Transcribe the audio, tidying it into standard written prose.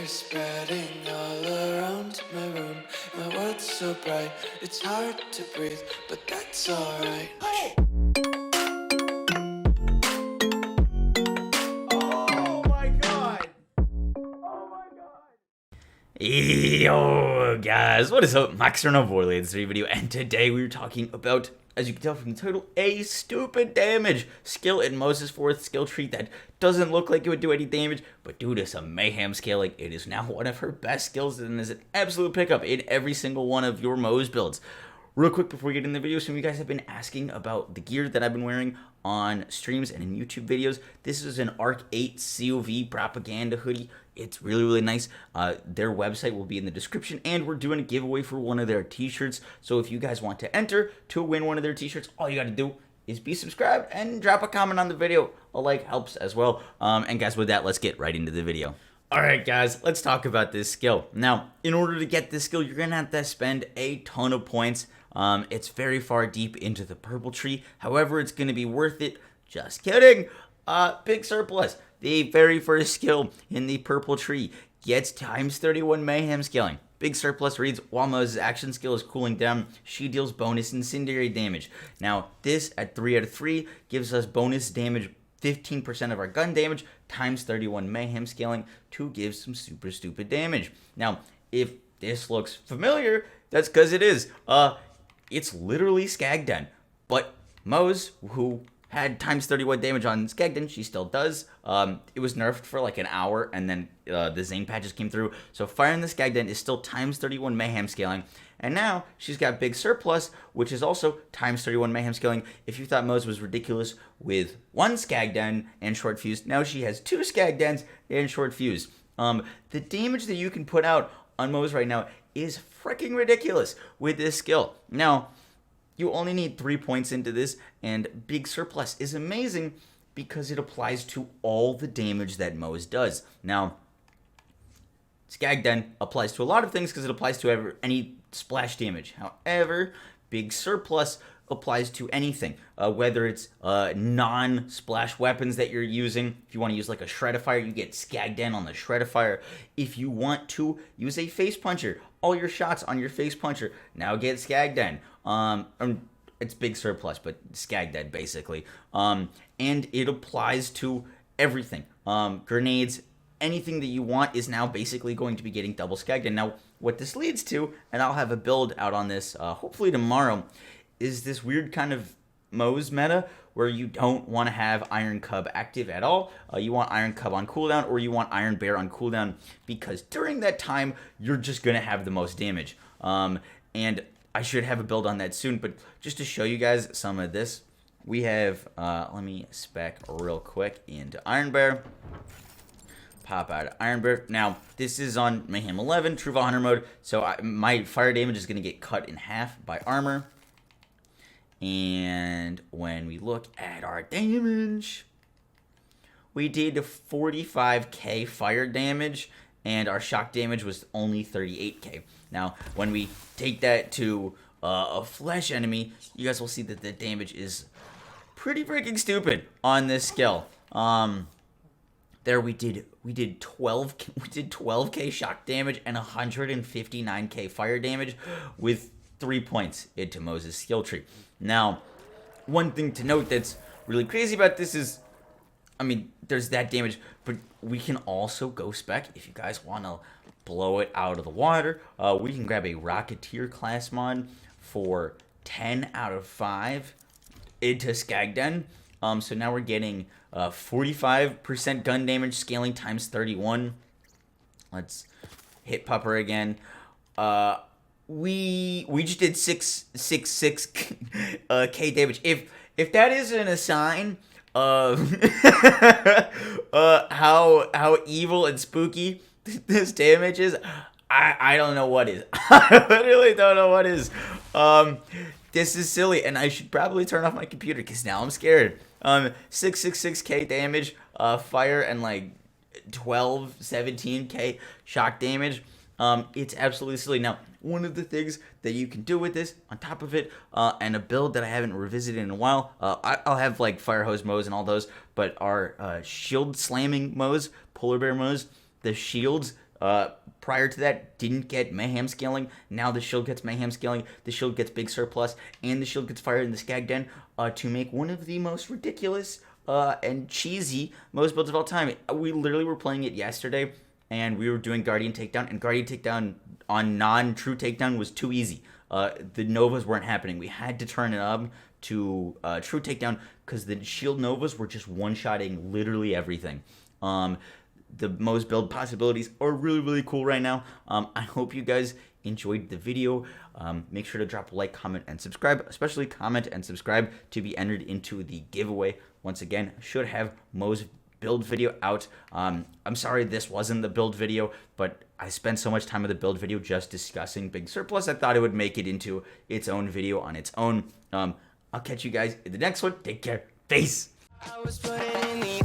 is spreading all around my room. My world's so bright, it's hard to breathe, but that's alright. Oh my god! Oh my god! Yo guys, what is up? Max from Borderlands 3 video, and today we were talking about, as you can tell from the title, a stupid damage skill in Moze's 4th skill tree that doesn't look like it would do any damage, but due to some mayhem scaling, it is now one of her best skills and is an absolute pickup in every single one of your Moze builds. Real quick before we get in the video, some of you guys have been asking about the gear that I've been wearing on streams and in YouTube videos. This is an Arc 8 COV propaganda hoodie. It's really, really nice. Their website will be in the description, and we're doing a giveaway for one of their t-shirts. So if you guys want to enter to win one of their t-shirts, all you got to do is be subscribed and drop a comment on the video. A like helps as well. And guys, with that, let's get right into the video. Alright guys, let's talk about this skill. Now, in order to get this skill, you're going to have to spend a ton of points. It's very far deep into the purple tree. However, it's going to be worth it. Just kidding. Big surplus. The very first skill in the purple tree gets times 31 mayhem scaling. Big surplus reads, while Moze's action skill is cooling down, she deals bonus incendiary damage. Now, this at 3 out of 3 gives us bonus damage 15% of our gun damage times 31 mayhem scaling to give some super stupid damage. Now, if this looks familiar, that's because it is. It's literally SKAG, but Moze, who had times 31 damage on SKAG, she still does. It was nerfed for like an hour, and then the Zane patches came through. So firing the SKAG is still times 31 mayhem scaling. And now she's got big surplus, which is also times 31 mayhem scaling. If you thought Moze was ridiculous with one SKAG and short fuse, now she has 2 SKAG and short fuse. The damage that you can put out on Moze right now is freaking ridiculous with this skill. Now, you only need 3 points into this, and big surplus is amazing because it applies to all the damage that Moze does. Now, SKAG applies to a lot of things because it applies to any splash damage. However, big surplus applies to anything, whether it's non-splash weapons that you're using. If you want to use like a Shreddifier, you get SKAG on the Shreddifier. If you want to use a face puncher, all your shots on your face puncher now get SKAG. It's big surplus, but SKAG basically. And it applies to everything. Grenades, anything that you want is now basically going to be getting double SKAG. Now, what this leads to, and I'll have a build out on this hopefully tomorrow, is this weird kind of Moze meta where you don't want to have Iron Cub active at all. You want Iron Cub on cooldown, or you want Iron Bear on cooldown, because during that time, you're just going to have the most damage. And I should have a build on that soon, but just to show you guys some of this, we have, let me spec real quick into Iron Bear. Pop out of Iron Bear. Now, this is on Mayhem 11, True Hunter mode, so my fire damage is going to get cut in half by armor. And when we look at our damage, we did 45k fire damage, and our shock damage was only 38k. Now, when we take that to a flesh enemy, you guys will see that the damage is pretty freaking stupid on this skill. There we did 12k shock damage and 159k fire damage with 3 points into Moze's skill tree. Now, one thing to note that's really crazy about this is, I mean, there's that damage, but we can also go spec if you guys want to blow it out of the water. We can grab a Rocketeer class mod for 10 out of 5 into SKAG. So now we're getting 45% gun damage scaling times 31. Let's hit Pupper again. We just did 666k damage. If that isn't a sign of how evil and spooky this damage is, I don't know what is. I literally don't know what is. This is silly, and I should probably turn off my computer because now I'm scared. 666k damage, fire, and like 17k shock damage. It's absolutely silly. Now, one of the things that you can do with this, on top of it, and a build that I haven't revisited in a while, I'll have like Fire Hose Moze and all those, but our shield slamming Moze, Polar Bear Moze, the shields Prior to that, didn't get mayhem scaling. Now the shield gets mayhem scaling, the shield gets big surplus, and the shield gets fired in the SKAG den to make one of the most ridiculous and cheesy Moze builds of all time. We literally were playing it yesterday, and we were doing Guardian Takedown, and Guardian Takedown on non-true takedown was too easy. The Novas weren't happening. We had to turn it up to true takedown because the shield Novas were just one-shotting literally everything. The Moze build possibilities are really, really cool right now. I hope you guys enjoyed the video. Make sure to drop a like, comment, and subscribe, especially comment and subscribe to be entered into the giveaway. Once again, should have Moze build video out. I'm sorry this wasn't the build video, but I spent so much time with the build video just discussing big surplus. I thought it would make it into its own video on its own. I'll catch you guys in the next one. Take care. Peace. I was putting in the